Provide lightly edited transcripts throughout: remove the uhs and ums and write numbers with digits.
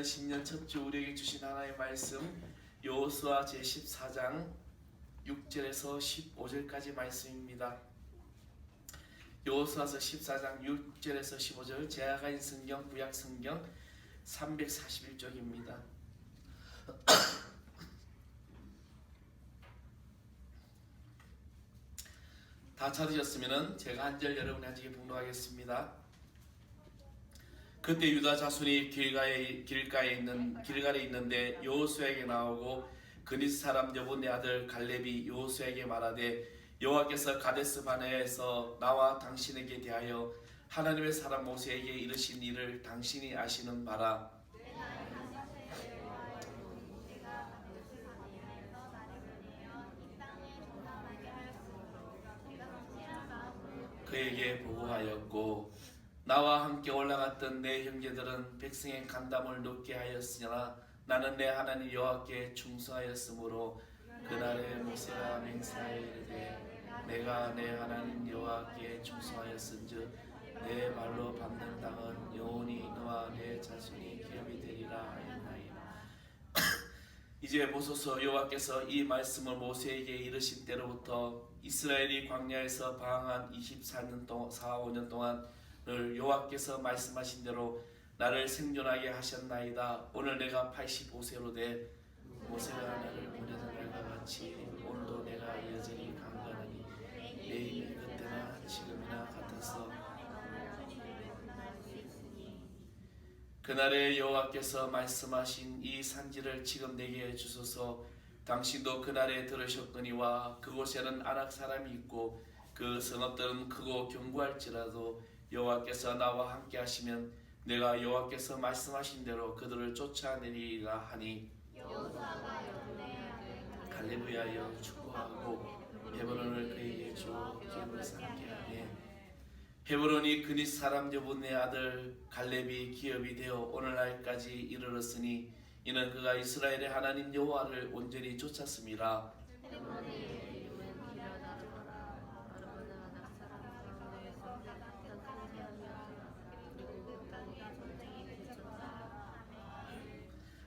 신년 첫 주 우리에게 주신 하나님의 말씀 여호수아 제14장 6절에서 15절까지 말씀입니다. 여호수아서 14장 6절에서 15절 제아가인 성경 구약 성경 341쪽입니다. 다 찾으셨으면 제가 한 절 여러분이 하시기 봉독하겠습니다. 그때 유다 자손이 길가에 있는데 여호수아에게 나오고 그니스 사람 여분의 아들 갈렙이 여호수아에게 말하되 여호와께서 가데스 바네아에서 나와 당신에게 대하여 하나님의 사람 모세에게 이르신 일을 당신이 아시는 바라. 그에게 보고하였고 나와 함께 올라갔던 내 형제들은 백성의 간담을 높게 하였으나 나는 내 하나님 여호와께 충성하였으므로 그날에 모세가 맹세하여 이르되 내가 내 하나님 여호와께 충성하였은즉 내 발로 밟는 땅은 영원히 너와 내 자손이 기업이 되리라 하였나이다. 이제 보소서, 여호와께서 이 말씀을 모세에게 이르신 때로부터 이스라엘이 광야에서 방황한 24년 동안 4-5년 동안 늘 여호와께서 말씀하신 대로 나를 생존하게 하셨나이다. 오늘 내가 85세로 돼 모세가 나를 보내던 날과 같이 오늘도 내가 여전히 강건하니 내 힘이 그때나 지금이나 같아서 그날에 여호와께서 말씀하신 이 산지를 지금 내게 주소서. 당신도 그날에 들으셨거니와 그곳에는 아낙 사람이 있고 그 성읍들은 크고 견고할지라도 여호와께서 나와 함께 하시면 내가 여호와께서 말씀하신 대로 그들을 쫓아내리라 하니 갈렙을 위하여 축복하고 헤브론을 그에게 주어 기업을 삼게 하네. 헤브론이 그니스 사람 여분의 아들 갈렙이 기업이 되어 오늘날까지 이르렀으니 이는 그가 이스라엘의 하나님 여호와를 온전히 쫓았음이라.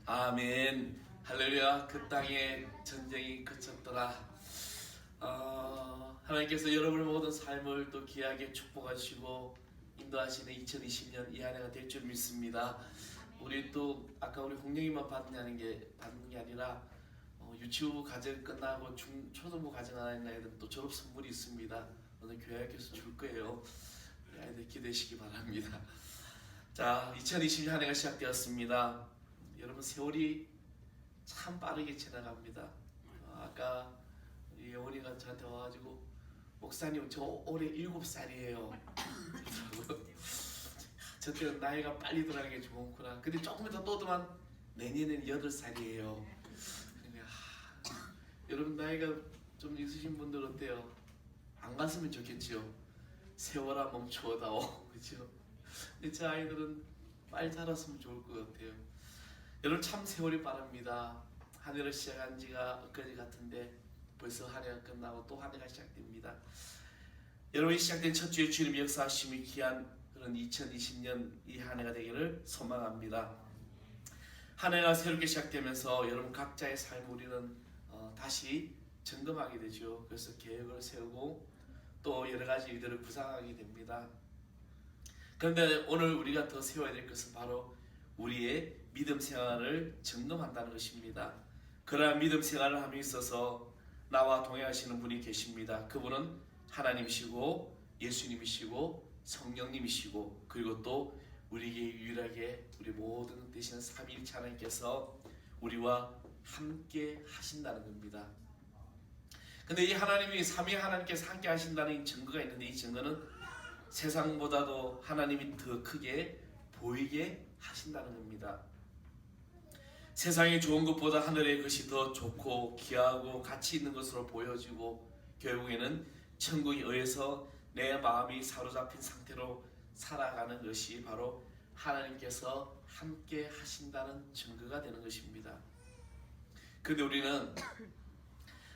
아멘. 할렐루야. 그 땅에 전쟁이 그쳤더라. 하나님께서 여러분의 모든 삶을 또 귀하게 축복하시고 인도하시는 2020년 이 한 해가 될 줄 믿습니다. 우리 또 아까 우리 공룡이만 받는 게 아니라 유치부 과정 끝나고 초등부 과정 하는 아이들 또 졸업 선물이 있습니다. 오늘 교회학교에서 줄 거예요. 우리 아이들 기대시기 바랍니다. 자, 2020년 한 해가 시작되었습니다. 여러분, 세월이 참 빠르게 지나갑니다. 아까 우리 영훈이가 저한테 와가지고 목사님 저 올해 7살이에요. 저 때는 나이가 빨리 들어가는 게 좋구나. 근데 조금 더 떠들면 내년에는 8살이에요. 여러분 나이가 좀 있으신 분들 어때요? 안 갔으면 좋겠지요. 세월아 멈추어다오. 그렇죠? 근데 제 아이들은 빨리 자랐으면 좋을 것 같아요. 여러분 참 세월이 빠릅니다. 한 해를 시작한 지가 엊그제 같은데 벌써 한 해가 끝나고 또 한 해가 시작됩니다. 여러분이 시작된 첫 주에 주님의 역사하심이 귀한 그런 2020년 이 한 해가 되기를 소망합니다. 한 해가 새롭게 시작되면서 여러분 각자의 삶을 우리는 다시 점검하게 되죠. 그래서 계획을 세우고 또 여러 가지 일들을 구상하게 됩니다. 그런데 오늘 우리가 더 세워야 될 것은 바로 우리의 믿음 생활을 점검한다는 것입니다. 그러한 믿음 생활을 함에 있어서 나와 동행하시는 분이 계십니다. 그분은 하나님이시고 예수님이시고 성령님이시고 그리고 또 우리에게 유일하게 우리 모든 되시는 삼위일체 하나님께서 우리와 함께 하신다는 겁니다. 근데 이 하나님이 삼위 하나님께서 함께 하신다는 증거가 있는데 이 증거는 세상보다도 하나님이 더 크게 보이게 하신다는 겁니다. 세상에 좋은 것보다 하늘의 것이 더 좋고 귀하고 가치 있는 것으로 보여지고 결국에는 천국에 의해서 내 마음이 사로잡힌 상태로 살아가는 것이 바로 하나님께서 함께 하신다는 증거가 되는 것입니다. 그런데 우리는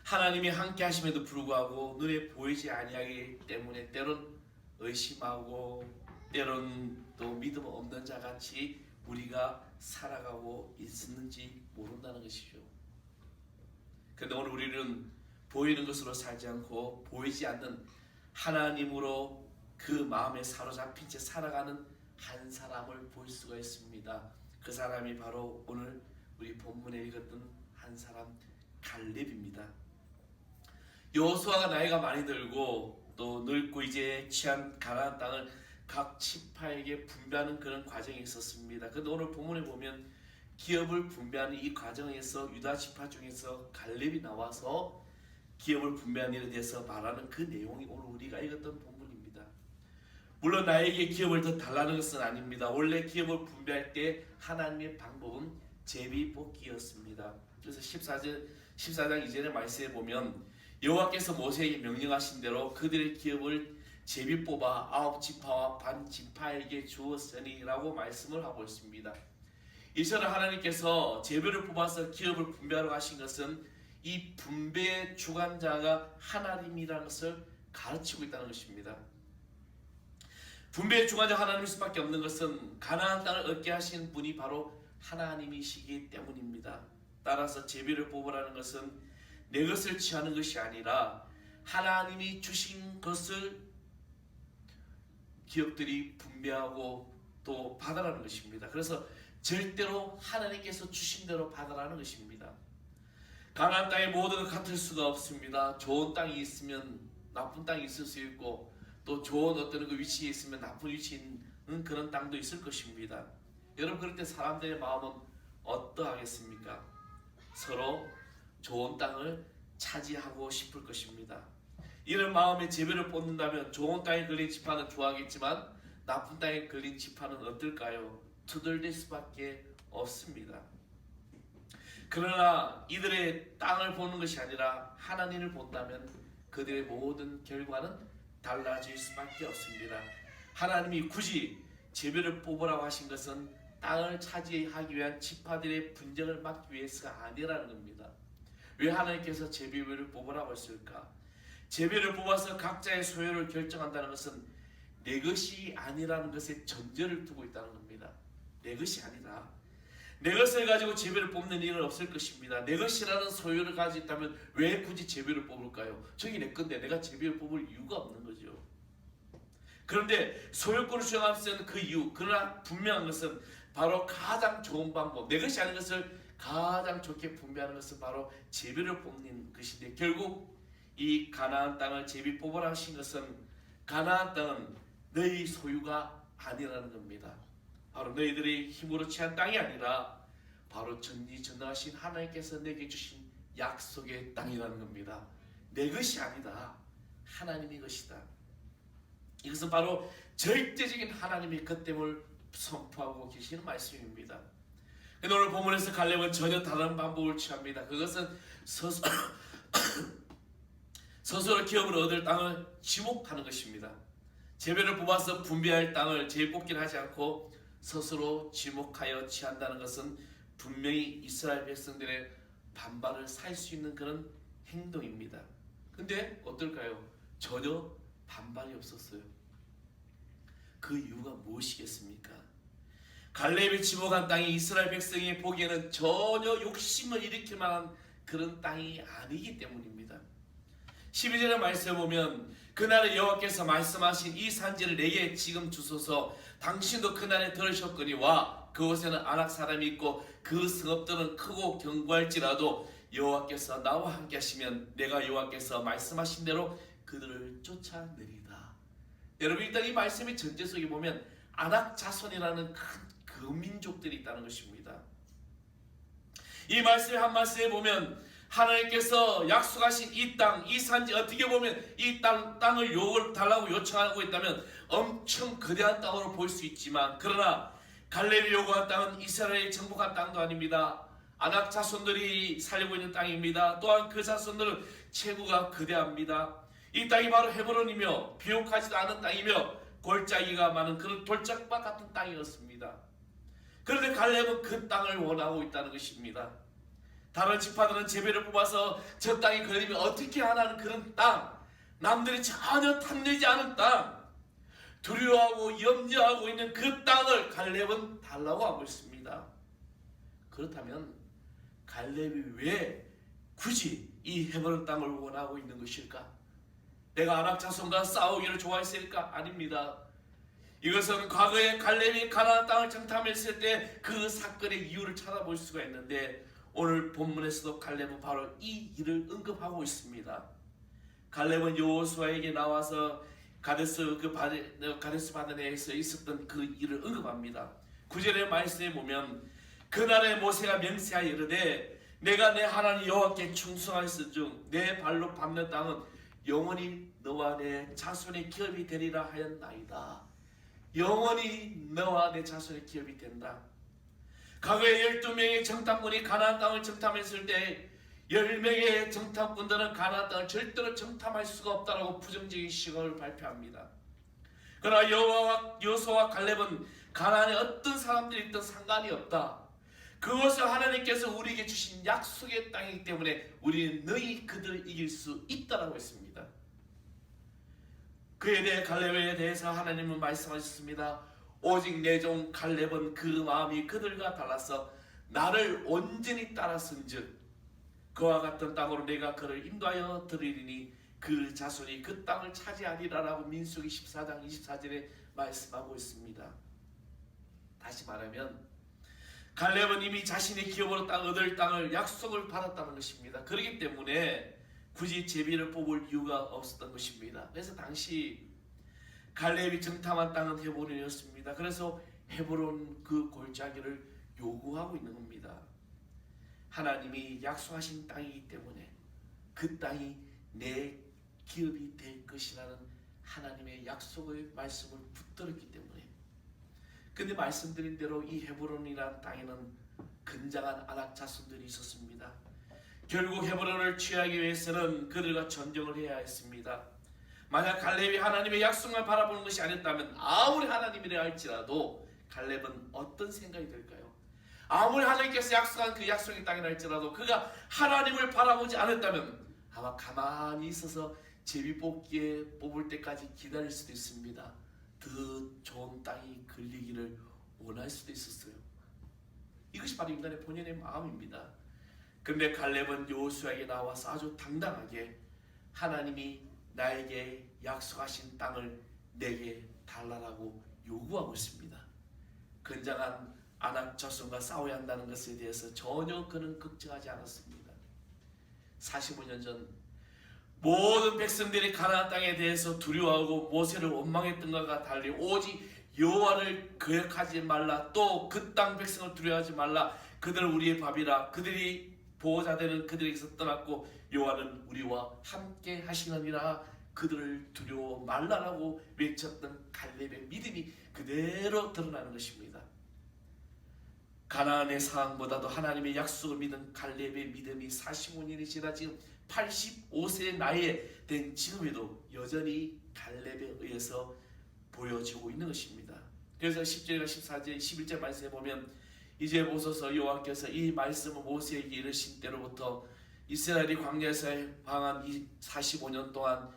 하나님이 함께 하심에도 불구하고 눈에 보이지 아니하기 때문에 때론 의심하고 때론 또 믿음 없는 자같이 우리가 살아가고 있었는지 모른다는 것이죠. 그런데 오늘 우리는 보이는 것으로 살지 않고 보이지 않는 하나님으로 그 마음에 사로잡힌 채 살아가는 한 사람을 볼 수가 있습니다. 그 사람이 바로 오늘 우리 본문에 읽었던 한 사람 갈렙입니다. 여호수아가 나이가 많이 들고 또 늙고 이제 취한 가나안 땅을 각 지파에게 분배하는 그런 과정이 있었습니다. 그런데 오늘 본문에 보면 기업을 분배하는 이 과정에서 유다 지파 중에서 갈렙이 나와서 기업을 분배하는 일에 대해서 말하는 그 내용이 오늘 우리가 읽었던 본문입니다. 물론 나에게 기업을 더 달라는 것은 아닙니다. 원래 기업을 분배할 때 하나님의 방법은 제비뽑기였습니다. 그래서 14장 2절의 말씀에 보면 여호와께서 모세에게 명령하신 대로 그들의 기업을 제비 뽑아 9지파와 반 지파에게 주었으니 라고 말씀을 하고 있습니다. 이처럼 하나님께서 제비를 뽑아서 기업을 분배하러 하신 것은 이 분배의 주관자가 하나님이라는 것을 가르치고 있다는 것입니다. 분배의 주관자 하나님일 수밖에 없는 것은 가나안 땅을 얻게 하신 분이 바로 하나님이시기 때문입니다. 따라서 제비를 뽑으라는 것은 내 것을 취하는 것이 아니라 하나님이 주신 것을 기업들이 분배하고 또 받아라는 것입니다. 그래서 절대로 하나님께서 주신 대로 받아라는 것입니다. 가나안 땅의 모든 것 같을 수가 없습니다. 좋은 땅이 있으면 나쁜 땅이 있을 수 있고 또 좋은 어떤 그 위치에 있으면 나쁜 위치에 있는 그런 땅도 있을 것입니다. 여러분 그럴 때 사람들의 마음은 어떠하겠습니까? 서로 좋은 땅을 차지하고 싶을 것입니다. 이런 마음에 제비를 뽑는다면 좋은 땅에 걸린 지파는 좋아하겠지만 나쁜 땅에 걸린 지파는 어떨까요? 투덜댈 수밖에 없습니다. 그러나 이들의 땅을 보는 것이 아니라 하나님을 본다면 그들의 모든 결과는 달라질 수밖에 없습니다. 하나님이 굳이 제비를 뽑으라고 하신 것은 땅을 차지하기 위한 지파들의 분쟁을 막기 위해서가 아니라는 겁니다. 왜 하나님께서 제비를 뽑으라고 했을까? 제비를 뽑아서 각자의 소유를 결정한다는 것은 내 것이 아니라는 것에 전제를 두고 있다는 겁니다. 내 것이 아니라 내 것을 가지고 제비를 뽑는 일은 없을 것입니다. 내 것이라는 소유를 가지고 있다면 왜 굳이 제비를 뽑을까요? 저기 내 건데 내가 제비를 뽑을 이유가 없는 거죠. 그런데 소유권을 주장하는 그 이유, 그러나 분명한 것은 바로 가장 좋은 방법, 내 것이 아닌 것을 가장 좋게 분배하는 것은 바로 제비를 뽑는 것인데, 결국 이 가나안 땅을 제비 뽑으라 하신 것은 가나안 땅은 너희 소유가 아니라는 겁니다. 바로 너희들의 힘으로 취한 땅이 아니라 바로 전지전능하신 하나님께서 내게 주신 약속의 땅이라는 겁니다. 내 것이 아니다. 하나님의 것이다. 이것은 바로 절대적인 하나님의 것됨을 선포하고 계시는 말씀입니다. 근데 오늘 본문에서 갈렙은 전혀 다른 방법을 취합니다. 그것은 스스로 기업을 얻을 땅을 지목하는 것입니다. 제비를 뽑아서 분배할 땅을 제비뽑기를 하지 않고 스스로 지목하여 취한다는 것은 분명히 이스라엘 백성들의 반발을 살 수 있는 그런 행동입니다. 근데 어떨까요? 전혀 반발이 없었어요. 그 이유가 무엇이겠습니까? 갈렙이 지목한 땅이 이스라엘 백성이 보기에는 전혀 욕심을 일으킬 만한 그런 땅이 아니기 때문입니다. 12절의 말씀에 보면 그날에 여호와께서 말씀하신 이 산지를 내게 지금 주소서. 당신도 그날에 들으셨거니와 그곳에는 아낙 사람이 있고 그 성읍들은 크고 견고할지라도 여호와께서 나와 함께 하시면 내가 여호와께서 말씀하신 대로 그들을 쫓아내리다. 여러분 일단 이 말씀의 전제 속에 보면 아낙 자손이라는 큰 거민족들이 있다는 것입니다. 이 말씀의 한 말씀에 보면 하나님께서 약속하신 이 땅, 이 산지, 어떻게 보면 이 땅을 달라고 요청하고 있다면 엄청 거대한 땅으로 볼 수 있지만, 그러나 갈렙이 요구한 땅은 이스라엘이 정복한 땅도 아닙니다. 아낙 자손들이 살고 있는 땅입니다. 또한 그 자손들은 체구가 거대합니다. 이 땅이 바로 헤브론이며 비옥하지도 않은 땅이며 골짜기가 많은 그런 돌짝밭 같은 땅이었습니다. 그런데 갈렙은 그 땅을 원하고 있다는 것입니다. 다른 지파들은 제비를 뽑아서 저 땅이 걸리면 어떻게 하나는 그런 땅, 남들이 전혀 탐내지 않은 땅, 두려워하고 염려하고 있는 그 땅을 갈렙은 달라고 하고 있습니다. 그렇다면 갈렙이 왜 굳이 이 헤브론 땅을 원하고 있는 것일까? 내가 아낙 자손과 싸우기를 좋아했을까? 아닙니다. 이것은 과거에 갈렙이 가나안 땅을 정탐했을 때 그 사건의 이유를 찾아볼 수가 있는데, 오늘 본문에서도 갈렙은 바로 이 일을 언급하고 있습니다. 갈렙은 여호수아에게 나와서 가데스 바네아에서 있었던 그 일을 언급합니다. 9절의 말씀에 보면 그날에 모세가 명세하여 이르되 내가 내 하나님 여호와께 충성하였은즉 내 발로 밟는 땅은 영원히 너와 내 자손의 기업이 되리라 하였나이다. 영원히 너와 내 자손의 기업이 된다. 과거에 12명의 정탐꾼이 가나안 땅을 정탐했을 때 10명의 정탐꾼들은 가나안 땅을 절대로 정탐할 수가 없다라고 부정적인 시각을 발표합니다. 그러나 여호수아와 갈렙은 가나안에 어떤 사람들이 있든 상관이 없다. 그것은 하나님께서 우리에게 주신 약속의 땅이기 때문에 우리는 너희 그들을 이길 수 있다라고 했습니다. 그에 대해 갈렙에 대해서 하나님은 말씀하셨습니다. 오직 내 종 갈렙은 그 마음이 그들과 달라서 나를 온전히 따랐은즉 그와 같은 땅으로 내가 그를 인도하여 드리리니 그 자손이 그 땅을 차지하리라라고 민수기 14장 24절에 말씀하고 있습니다. 다시 말하면 갈렙은 이미 자신의 기업으로 얻을 땅을 약속을 받았다는 것입니다. 그렇기 때문에 굳이 제비를 뽑을 이유가 없었던 것입니다. 그래서 당시 갈렙이 정탐한 땅은 헤브론이었습니다. 그래서 헤브론 그 골짜기를 요구하고 있는 겁니다. 하나님이 약속하신 땅이기 때문에 그 땅이 내 기업이 될 것이라는 하나님의 약속의 말씀을 붙들었기 때문에. 근데 말씀드린 대로 이 헤브론이라는 땅에는 건장한 아낙 자손들이 있었습니다. 결국 헤브론을 취하기 위해서는 그들과 전쟁을 해야 했습니다. 만약 갈렙이 하나님의 약속만 바라보는 것이 아니었다면 아무리 하나님이라 할지라도 갈렙은 어떤 생각이 들까요? 아무리 하나님께서 약속한 그 약속의 땅이라 할지라도 그가 하나님을 바라보지 않았다면 아마 가만히 있어서 제비 뽑기에 뽑을 때까지 기다릴 수도 있습니다. 더 좋은 땅이 걸리기를 원할 수도 있었어요. 이것이 바로 인간의 본연의 마음입니다. 그런데 갈렙은 여호수아에게 나와서 아주 당당하게 하나님이 나에게 약속하신 땅을 내게 달라라고 요구하고 있습니다. 건장한 아낙 자손과 싸워야 한다는 것에 대해서 전혀 그는 걱정하지 않았습니다. 45년 전 모든 백성들이 가나안 땅에 대해서 두려워하고 모세를 원망했던 것과 달리 오직 여호와를 거역하지 말라, 또 그 땅 백성을 두려워하지 말라, 그들은 우리의 밥이라, 그들이 보호자 되는 그들에게서 떠났고 여호와는 우리와 함께 하시느니라, 그들을 두려워 말라라고 외쳤던 갈렙의 믿음이 그대로 드러나는 것입니다. 가나안의 상황보다도 하나님의 약속을 믿은 갈렙의 믿음이 45년이 지나 지금 85세의 나이에 된 지금에도 여전히 갈렙에 의해서 보여지고 있는 것입니다. 그래서 10절과 14절, 11절 말씀에 보면 이제 보소서 여호와께서 이 말씀을 모세에게 이르신 때로부터 이스라엘이 광야에서 방한 45년 동안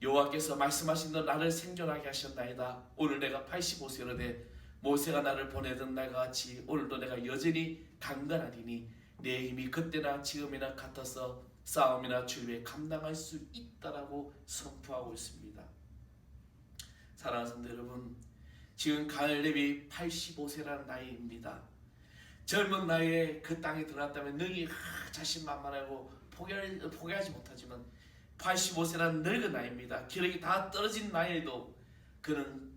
여호와께서 말씀하신 것 나를 생존하게 하셨나이다. 오늘 내가 85세로 돼 모세가 나를 보내던 날과 같이 오늘도 내가 여전히 강건하리니 내 힘이 그때나 지금이나 같아서 싸움이나 주님에 감당할 수 있다라고 선포하고 있습니다. 사랑하는 성도 여러분, 지금 갈렙이 85세라는 나이입니다. 젊은 나이에 그 땅에 들어갔다면 능히 자신만만하고 포기하지 못하지만 85세라는 늙은 나이입니다. 기력이 다 떨어진 나이에도 그는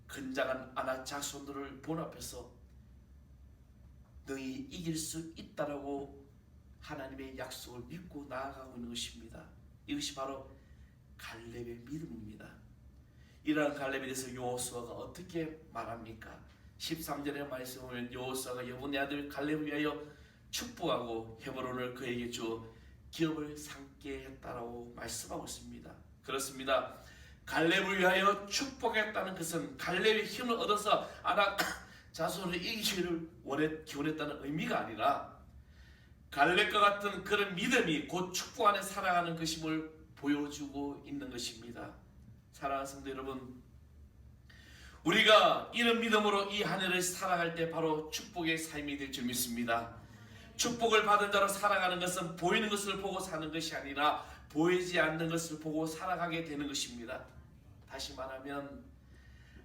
건장한 아낙 자손들을 본 앞에서 너희 이길 수 있다라고 하나님의 약속을 믿고 나아가고 있는 것입니다. 이것이 바로 갈렙의 믿음입니다. 이러한 갈렙에 대해서 여호수아가 어떻게 말합니까? 13절의 말씀을 보면 여호수아가 여분의 아들 갈렙을 위하여 축복하고 헤브론을 그에게 주어 기업을 삼게 했다라고 말씀하고 있습니다. 그렇습니다. 갈렙을 위하여 축복했다는 것은 갈렙의 힘을 얻어서 아낙 자손을 이기기를 기원했다는 의미가 아니라 갈렙과 같은 그런 믿음이 곧 축복 안에 살아가는 것임을 보여주고 있는 것입니다. 사랑하는 성도 여러분, 우리가 이런 믿음으로 이 한 해를 살아갈 때 바로 축복의 삶이 될 줄 믿습니다. 축복을 받은 자로 살아가는 것은 보이는 것을 보고 사는 것이 아니라 보이지 않는 것을 보고 살아가게 되는 것입니다. 다시 말하면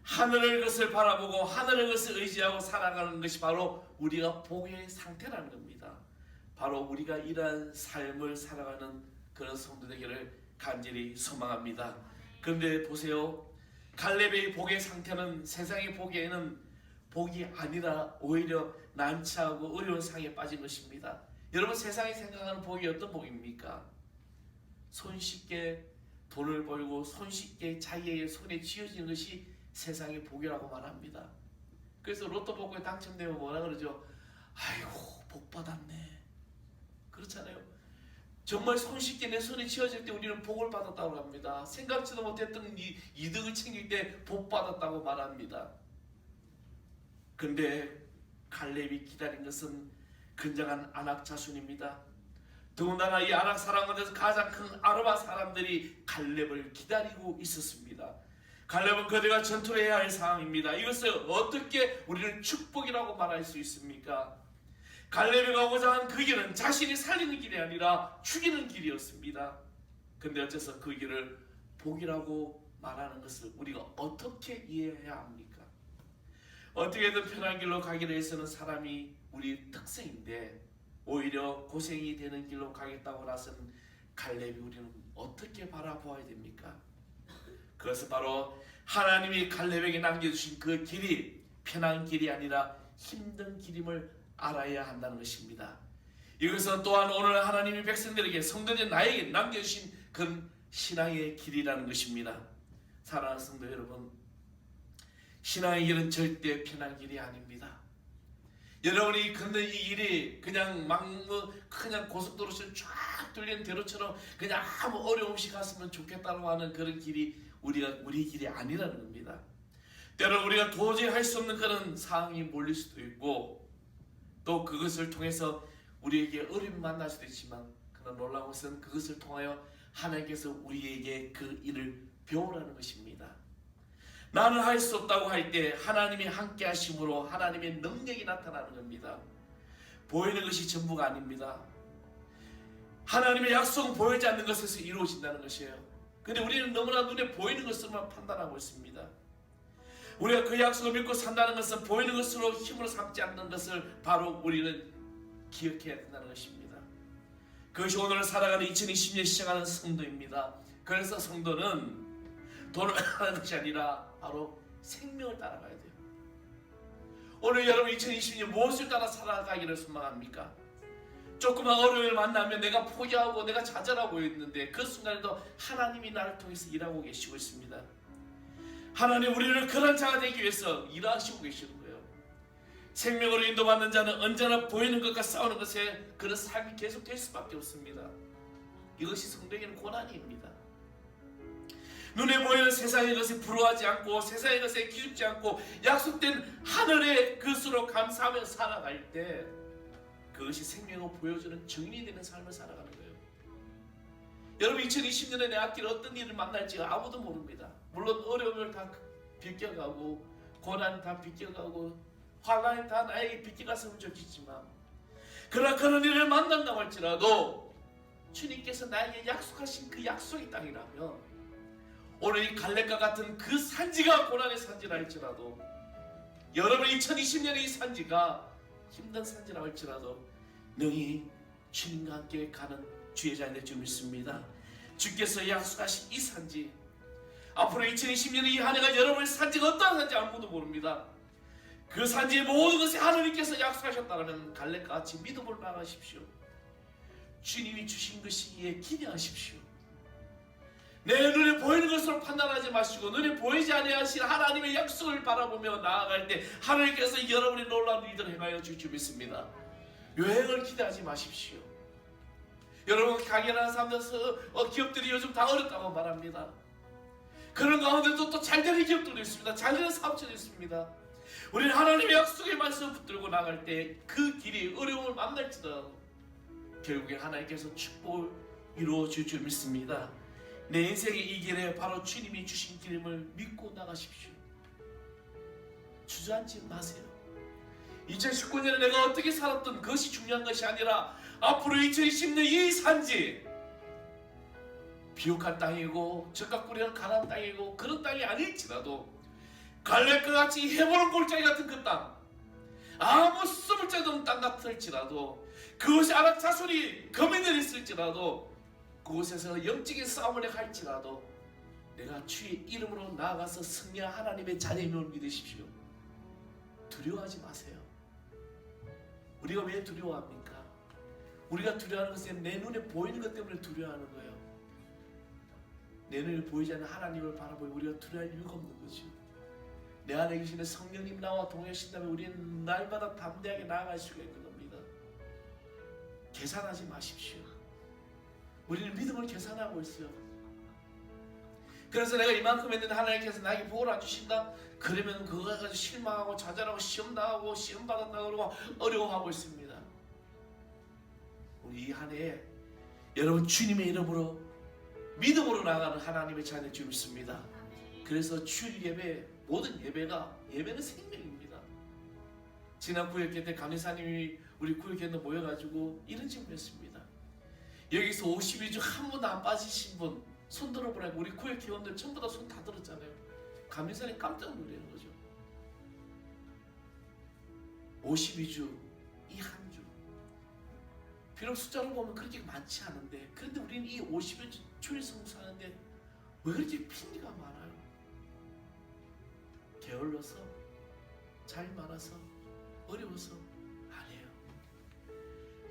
하늘의 것을 바라보고 하늘의 것을 의지하고 살아가는 것이 바로 우리가 복의 상태라는 겁니다. 바로 우리가 이러한 삶을 살아가는 그런 성도 되기를 간절히 소망합니다. 그런데 보세요. 갈렙의 복의 상태는 세상의 보기에는 복이 아니라 오히려 난처하고 어려운 상에 빠진 것입니다. 여러분, 세상이 생각하는 복이 어떤 복입니까? 손쉽게 돈을 벌고 손쉽게 자기의 손에 쥐어지는 것이 세상의 복이라고 말합니다. 그래서 로또 복권에 당첨되면 뭐라 그러죠? 아이고, 복 받았네. 그렇잖아요. 정말 손쉽게 내 손에 쥐어질 때 우리는 복을 받았다고 합니다. 생각지도 못했던 이득을 챙길 때 복 받았다고 말합니다. 근데 갈렙이 기다린 것은 건장한 아낙 자손입니다. 더군다나 이 아낙 사람 가운데서 가장 큰 아르바 사람들이 갈렙을 기다리고 있었습니다. 갈렙은 그들과 전투를 해야 할 상황입니다. 이것을 어떻게 우리는 축복이라고 말할 수 있습니까? 갈렙이 가고자 한 그 길은 자신이 살리는 길이 아니라 죽이는 길이었습니다. 근데 어째서 그 길을 복이라고 말하는 것을 우리가 어떻게 이해해야 합니까? 어떻게든 편한 길로 가기를 애쓰는 사람이 우리 특성인데 오히려 고생이 되는 길로 가겠다고 나선 갈렙이 우리는 어떻게 바라보아야 됩니까? 그것은 바로 하나님이 갈렙에게 남겨주신 그 길이 편한 길이 아니라 힘든 길임을 알아야 한다는 것입니다. 이것은 또한 오늘 하나님이 백성들에게 성도된 나에게 남겨주신 그 신앙의 길이라는 것입니다. 사랑하는 성도 여러분, 신앙의 길은 절대 편한 길이 아닙니다. 여러분이 걷는 이 길이 그냥 그냥 고속도로처럼 쫙 뚫린 대로처럼 그냥 아무 어려움 없이 갔으면 좋겠다고 하는 그런 길이 우리 길이 아니라는 겁니다. 때로 우리가 도저히 할 수 없는 그런 상황이 몰릴 수도 있고 또 그것을 통해서 우리에게 어려움이 만날 수도 있지만 그러나 놀라운 것은 그것을 통하여 하나님께서 우리에게 그 일을 배우라는 것입니다. 나는 할 수 없다고 할 때 하나님이 함께 하심으로 하나님의 능력이 나타나는 겁니다. 보이는 것이 전부가 아닙니다. 하나님의 약속은 보이지 않는 것에서 이루어진다는 것이에요. 근데 우리는 너무나 눈에 보이는 것으로만 판단하고 있습니다. 우리가 그 약속을 믿고 산다는 것은 보이는 것으로 힘으로 삼지 않는 것을 바로 우리는 기억해야 된다는 것입니다. 그것이 오늘 살아가는 2020년 시작하는 성도입니다. 그래서 성도는 돈을 하는 것이 아니라 바로 생명을 따라가야 돼요. 오늘 여러분 2020년 무엇을 따라 살아가기를 소망합니까? 조그만 어려움을 만나면 내가 포기하고 내가 좌절하고 있는데 그 순간에도 하나님이 나를 통해서 일하고 계시고 있습니다. 하나님 우리를 그런 자가 되기 위해서 일하시고 계시는 거예요. 생명으로 인도받는 자는 언제나 보이는 것과 싸우는 것에 그런 삶이 계속될 수밖에 없습니다. 이것이 성도에게는 고난입니다. 눈에 보이는 세상의 것에 부러워하지 않고 세상의 것에 기죽지 않고 약속된 하늘의 것으로 감사하며 살아갈 때 그것이 생명으로 보여주는 증인이 되는 삶을 살아가는 거예요. 여러분 2020년에 내 앞길 어떤 일을 만날지 아무도 모릅니다. 물론 어려움을 다 비껴가고 고난 다 비껴가고 환난이 다 나에게 비껴갔으면 좋겠지만 그러나 그런 일을 만난다고 할지라도 주님께서 나에게 약속하신 그 약속의 땅이라면 오늘 이 갈렙과 같은 그 산지가 고난의 산지라 할지라도 여러분 2020년의 이 산지가 힘든 산지라 할지라도 능히 주님과 함께 가는 주의 자녀 될 줄 믿습니다. 주께서 약속하신 이 산지 앞으로 2020년의 이 한 해가 여러분의 산지가 어떠한 산지 아무도 모릅니다. 그 산지의 모든 것을 하나님께서 약속하셨다면 갈렙과 같이 믿음으로 나가십시오. 주님이 주신 것이기에 기대하십시오. 내 눈에 보이는 것으로 판단하지 마시고 눈에 보이지 아니하신 하나님의 약속을 바라보며 나아갈 때 하나님께서 여러분의 놀라운 일들을 행하여 줄 줄 믿습니다. 여행을 기대하지 마십시오. 여러분 강연하는 사람들 기업들이 요즘 다 어렵다고 말합니다. 그런 가운데도 또 잘되는 기업들도 있습니다. 잘되는 사업체도 있습니다. 우리는 하나님의 약속의 말씀을 붙들고 나갈 때 그 길이 어려움을 만날지라도 결국에 하나님께서 축복을 이루어 줄 줄 믿습니다. 내 인생의 이 길에 바로 주님이 주신 길임을 믿고 나가십시오. 주저앉지 마세요. 2019년에 내가 어떻게 살았던 그것이 중요한 것이 아니라 앞으로 2020년 이 산지 비옥한 땅이고 적각 뿌리는 가나안 땅이고 그런 땅이 아닐지라도 갈렙과 같이 헤보론 골짜기 같은 그 땅, 아무 숨을 자도 없는 땅 같을지라도 그곳에 아낙 자손이 거민들이 있을지라도 그곳에서 영적인 싸움을 할지라도 내가 주의 이름으로 나아가서 승리한 하나님의 자녀임을 믿으십시오. 두려워하지 마세요. 우리가 왜 두려워합니까? 우리가 두려워하는 것은 내 눈에 보이는 것 때문에 두려워하는 거예요. 내 눈에 보이지 않는 하나님을 바라보고 우리가 두려워할 이유가 없는 거죠. 내 안에 계시는 성령님 나와 동행하신다면 우리는 날마다 담대하게 나아갈 수가 있는 겁니다. 계산하지 마십시오. 우리는 믿음을 계산하고 있어요. 그래서 내가 이만큼 했는데 하나님께서 나에게 복을 안 주신다? 그러면 그거 가지고 실망하고 좌절하고 시험 당하고 시험 받았다 그러고 어려워하고 있습니다. 우리 이 한 해에 여러분 주님의 이름으로 믿음으로 나가는 하나님의 자녀 줄 믿습니다. 그래서 주일 예배, 모든 예배는 생명입니다. 지난 구역회 때 강의사님이 우리 구역회에 모여가지고 이런 질문했습니다. 여기서 52주 한 번도 안 빠지신 분 손 들어보라고. 우리 구역 회원들 전부 다 손 다 들었잖아요. 감리사님 깜짝 놀라는 거죠. 52주 이 한 주 비록 숫자로 보면 그렇게 많지 않은데 그런데 우리는 이 50일 주일 성수하는데 왜 그렇게 핑계가 많아요? 게을러서? 잘 많아서? 어려워서? 아니에요.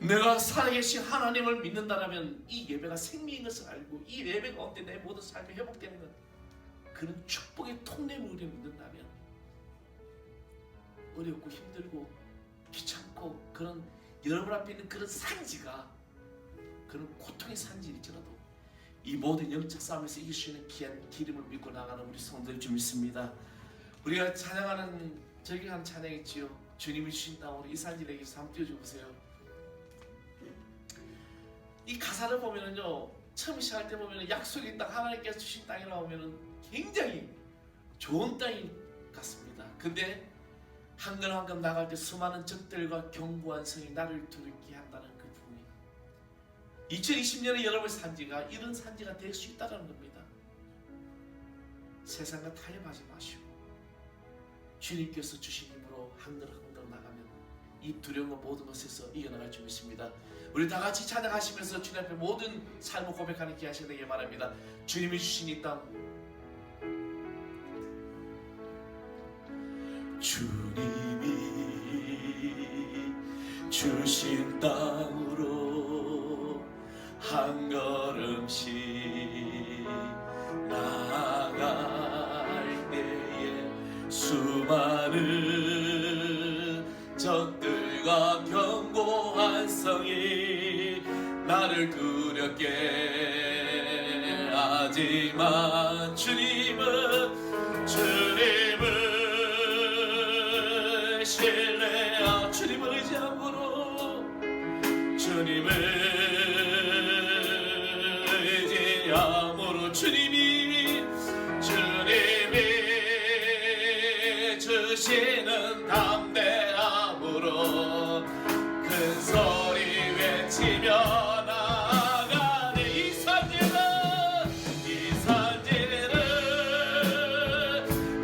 내가 살아계신 하나님을 믿는다면 이 예배가 생명인 것을 알고 이 예배 가운데 내 모든 삶이 회복되는 것, 그런 축복의 통로임을 우리가 믿는다면 어렵고 힘들고 귀찮고 그런 여러분 앞에 있는 그런 산지가 그런 고통의 산지일지라도 이 모든 영적 싸움에서 이길 수 있는 귀한 기름을 믿고 나가는 우리 성도들 줄 믿습니다. 우리가 찬양하는 저기하는 찬양 있지요. 주님이 주신 땅으로 이 산지에게 한번 띄워주세요. 이 가사를 보면은요, 처음 시작할 때 보면은 약속의 땅, 하나님께서 주신 땅이라고 하면은 굉장히 좋은 땅이 같습니다. 근데 한 걸 한 걸 나갈 때 수많은 적들과 견고한 성이 나를 두렵게 한다는 그 부분이 2020년에 여러분의 산지가 이런 산지가 될 수 있다는 겁니다. 세상과 타협하지 마시고 주님께서 주신 힘으로 한 걸 한 걸 나가면 이 두려움과 모든 것에서 이겨나갈 줄 믿습니다. 우리 다 같이 찬양하시면서 주님 앞에 모든 삶을 고백하는 기회 하시게 되길 바랍니다. 주님이 주신 이 땅, 주님이 주신 땅으로 한 걸음씩 나아갈 때에 수많은 적들과 견고한 성이 나를 두렵게 하지만 주님을 신뢰하 주님을 의지함으로 주님을 의지함으로 주님이 주시는 담대함으로 큰 소리 외치며 나가네. 이 산지를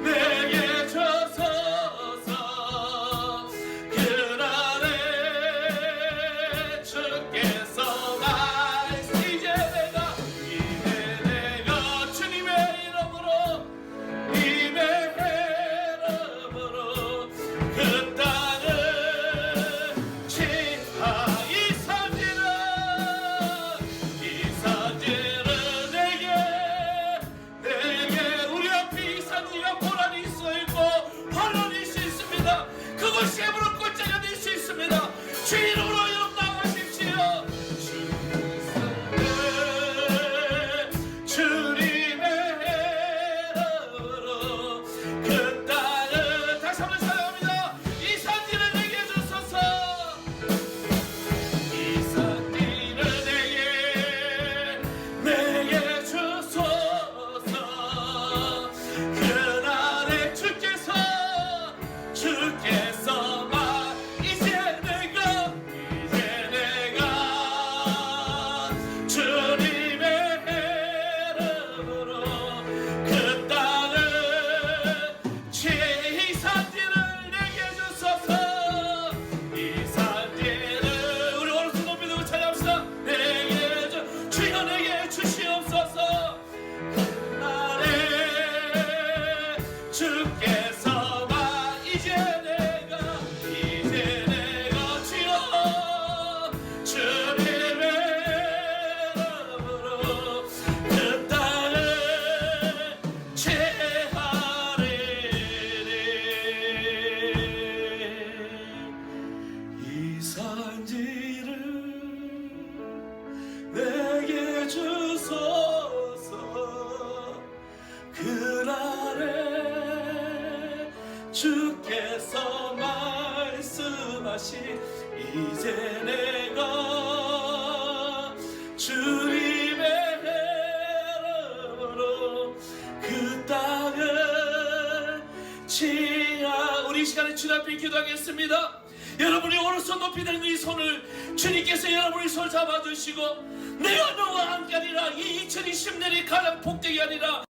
내게 주소서. 그날에 주께서 이제 내가 주님 다시 이제 내가 주님의 이름으로 그 땅을 지하. 우리 시간에 주님 앞에 기도하겠습니다. 여러분이 오른손 높이 든 이 손을 주님께서 여러분의 손을 잡아주시고 내가 너와 함께 하리라. 이 2020년이 가장 복되게 하리라.